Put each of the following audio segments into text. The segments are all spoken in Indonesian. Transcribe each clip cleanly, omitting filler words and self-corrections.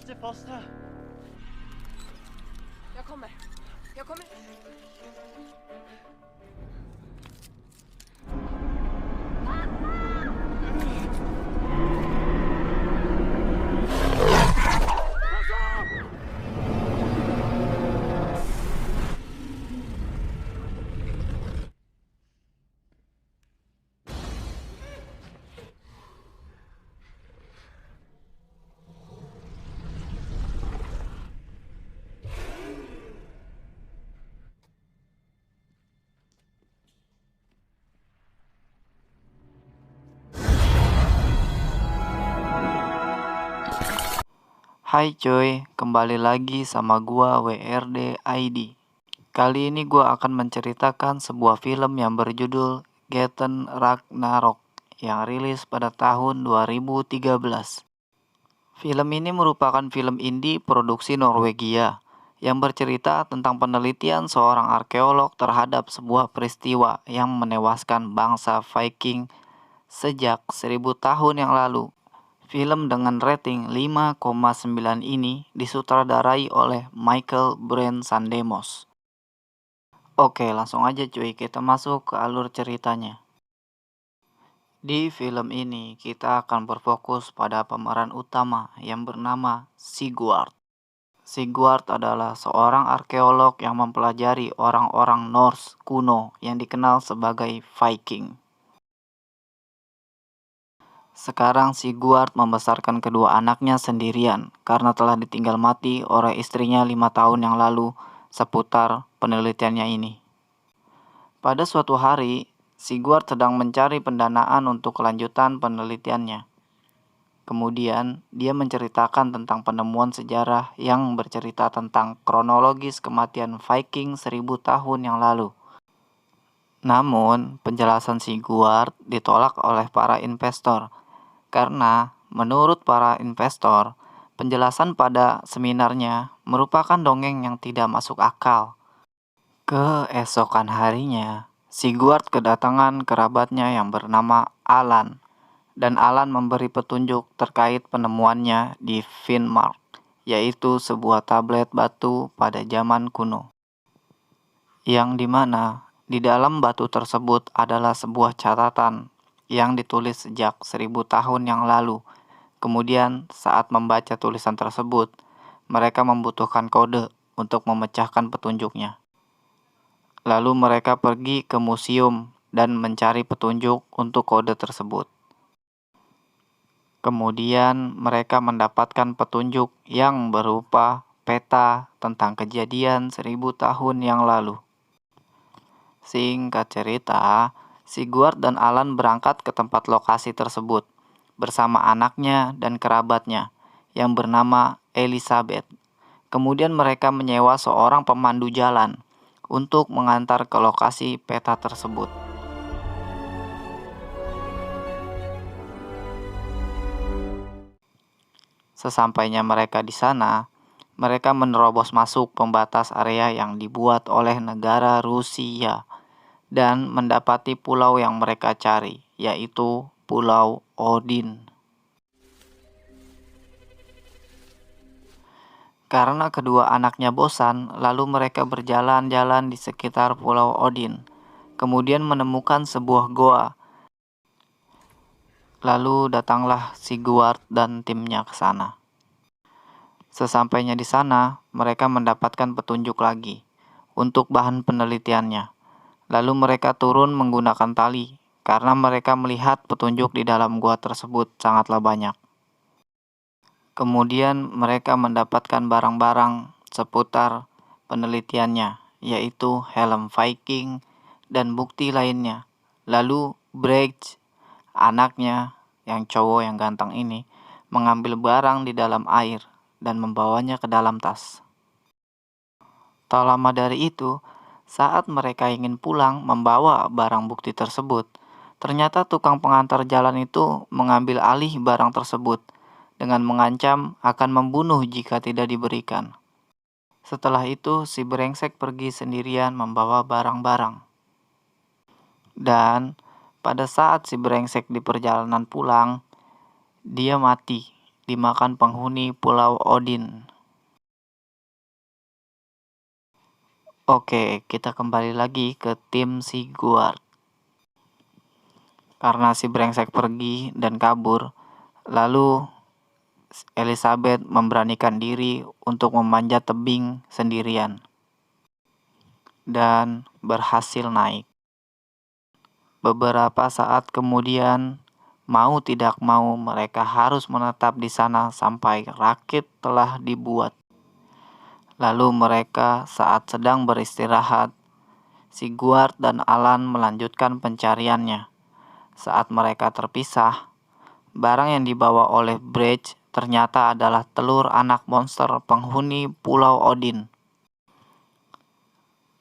Mr. Foster. Jag kommer. Jag kommer. Hai cuy, kembali lagi sama gua WRD ID. Kali ini gua akan menceritakan sebuah film yang berjudul Getten Ragnarok yang rilis pada tahun 2013. Film ini merupakan film indie produksi Norwegia yang bercerita tentang penelitian seorang arkeolog terhadap sebuah peristiwa yang menewaskan bangsa Viking sejak 1000 tahun yang lalu. Film dengan rating 5,9 ini disutradarai oleh Michael Sandemos. Oke, langsung aja cuy, kita masuk ke alur ceritanya. Di film ini kita akan berfokus pada pemeran utama yang bernama Sigurd. Sigurd adalah seorang arkeolog yang mempelajari orang-orang Norse kuno yang dikenal sebagai Viking. Sekarang Sigurd membesarkan kedua anaknya sendirian karena telah ditinggal mati oleh istrinya 5 tahun yang lalu seputar penelitiannya ini. Pada suatu hari, Sigurd sedang mencari pendanaan untuk kelanjutan penelitiannya. Kemudian, dia menceritakan tentang penemuan sejarah yang bercerita tentang kronologis kematian Viking 1000 tahun yang lalu. Namun, penjelasan Sigurd ditolak oleh para investor. Karena menurut para investor, penjelasan pada seminarnya merupakan dongeng yang tidak masuk akal. Keesokan harinya, Sigurd kedatangan kerabatnya yang bernama Alan, dan Alan memberi petunjuk terkait penemuannya di Finnmark, yaitu sebuah tablet batu pada zaman kuno. Yang dimana di dalam batu tersebut adalah sebuah catatan yang ditulis sejak 1000 tahun yang lalu. Kemudian saat membaca tulisan tersebut, mereka membutuhkan kode untuk memecahkan petunjuknya. Lalu mereka pergi ke museum dan mencari petunjuk untuk kode tersebut. Kemudian mereka mendapatkan petunjuk yang berupa peta tentang kejadian 1000 tahun yang lalu. Singkat cerita, Sigurd dan Alan berangkat ke tempat lokasi tersebut bersama anaknya dan kerabatnya yang bernama Elizabeth. Kemudian mereka menyewa seorang pemandu jalan untuk mengantar ke lokasi peta tersebut. Sesampainya mereka di sana, mereka menerobos masuk pembatas area yang dibuat oleh negara Rusia dan mendapati pulau yang mereka cari, yaitu Pulau Odin. Karena kedua anaknya bosan, lalu mereka berjalan-jalan di sekitar Pulau Odin, kemudian menemukan sebuah goa. Lalu datanglah Sigurd dan timnya ke sana. Sesampainya di sana, mereka mendapatkan petunjuk lagi untuk bahan penelitiannya. Lalu mereka turun menggunakan tali, karena mereka melihat petunjuk di dalam gua tersebut sangatlah banyak. Kemudian mereka mendapatkan barang-barang seputar penelitiannya, yaitu helm Viking dan bukti lainnya. Lalu Brage, anaknya yang cowok yang ganteng ini, mengambil barang di dalam air dan membawanya ke dalam tas. Tak lama dari itu, saat mereka ingin pulang membawa barang bukti tersebut, ternyata tukang pengantar jalan itu mengambil alih barang tersebut dengan mengancam akan membunuh jika tidak diberikan. Setelah itu, si brengsek pergi sendirian membawa barang-barang. Dan pada saat si brengsek di perjalanan pulang, dia mati dimakan penghuni Pulau Odin. Oke, kita kembali lagi ke tim Sigurd. Karena si brengsek pergi dan kabur, lalu Elizabeth memberanikan diri untuk memanjat tebing sendirian dan berhasil naik. Beberapa saat kemudian, mau tidak mau mereka harus menetap di sana sampai rakit telah dibuat. Lalu mereka saat sedang beristirahat, Sigurd dan Alan melanjutkan pencariannya. Saat mereka terpisah, barang yang dibawa oleh Bridge ternyata adalah telur anak monster penghuni Pulau Odin.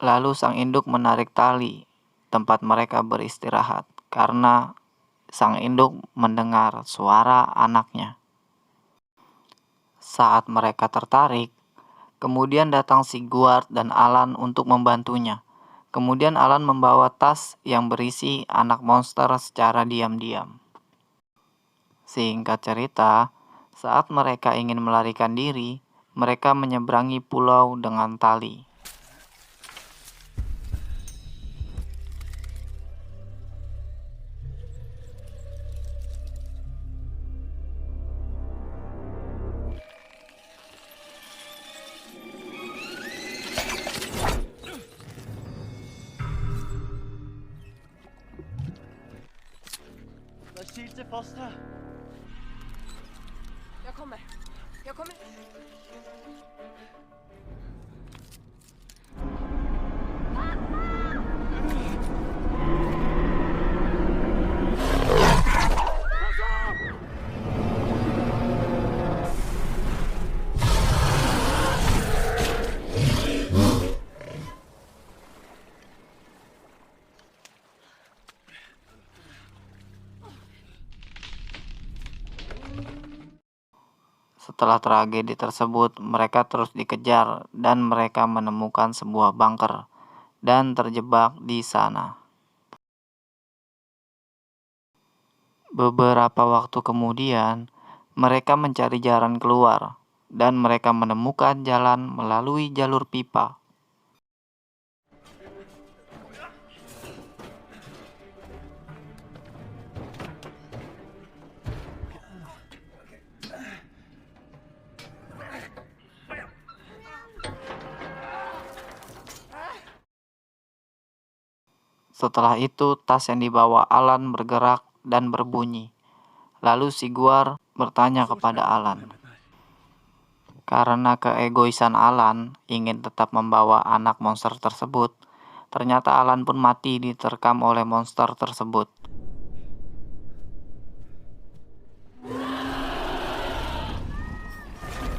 Lalu sang induk menarik tali tempat mereka beristirahat karena sang induk mendengar suara anaknya. Saat mereka tertarik, kemudian datang Sigurd dan Alan untuk membantunya. Kemudian Alan membawa tas yang berisi anak monster secara diam-diam. Singkat cerita, saat mereka ingin melarikan diri, mereka menyeberangi pulau dengan tali. Hvad skete til Foster? Jag kommer. Jag kommer. Setelah tragedi tersebut, mereka terus dikejar dan mereka menemukan sebuah bunker dan terjebak di sana. Beberapa waktu kemudian, mereka mencari jalan keluar dan mereka menemukan jalan melalui jalur pipa. Setelah itu, tas yang dibawa Alan bergerak dan berbunyi. Lalu Sigurd bertanya kepada Alan. Karena keegoisan Alan ingin tetap membawa anak monster tersebut, ternyata Alan pun mati diterkam oleh monster tersebut.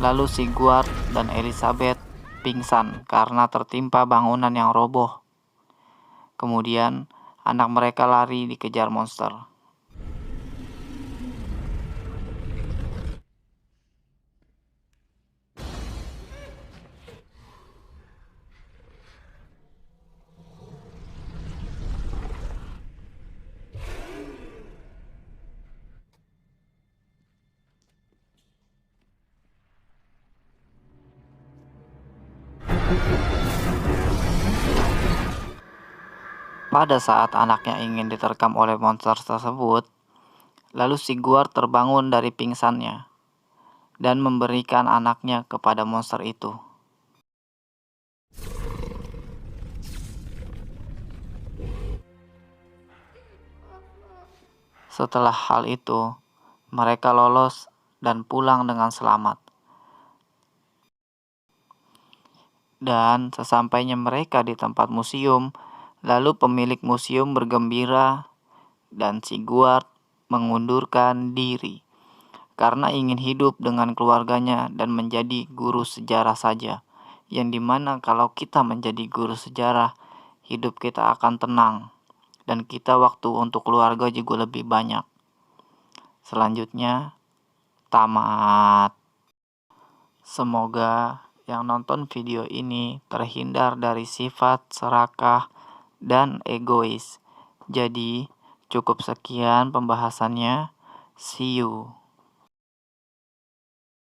Lalu Sigurd dan Elizabeth pingsan karena tertimpa bangunan yang roboh. Kemudian, anak mereka lari dikejar monster. Pada saat anaknya ingin diterkam oleh monster tersebut, lalu Sigurd terbangun dari pingsannya dan memberikan anaknya kepada monster itu. Setelah hal itu, mereka lolos dan pulang dengan selamat. Dan sesampainya mereka di tempat museum, lalu pemilik museum bergembira dan Sigurd mengundurkan diri karena ingin hidup dengan keluarganya dan menjadi guru sejarah saja, yang dimana kalau kita menjadi guru sejarah, hidup kita akan tenang dan kita waktu untuk keluarga juga lebih banyak. Selanjutnya, tamat. Semoga yang nonton video ini terhindar dari sifat serakah dan egois. Jadi, cukup sekian pembahasannya. See you.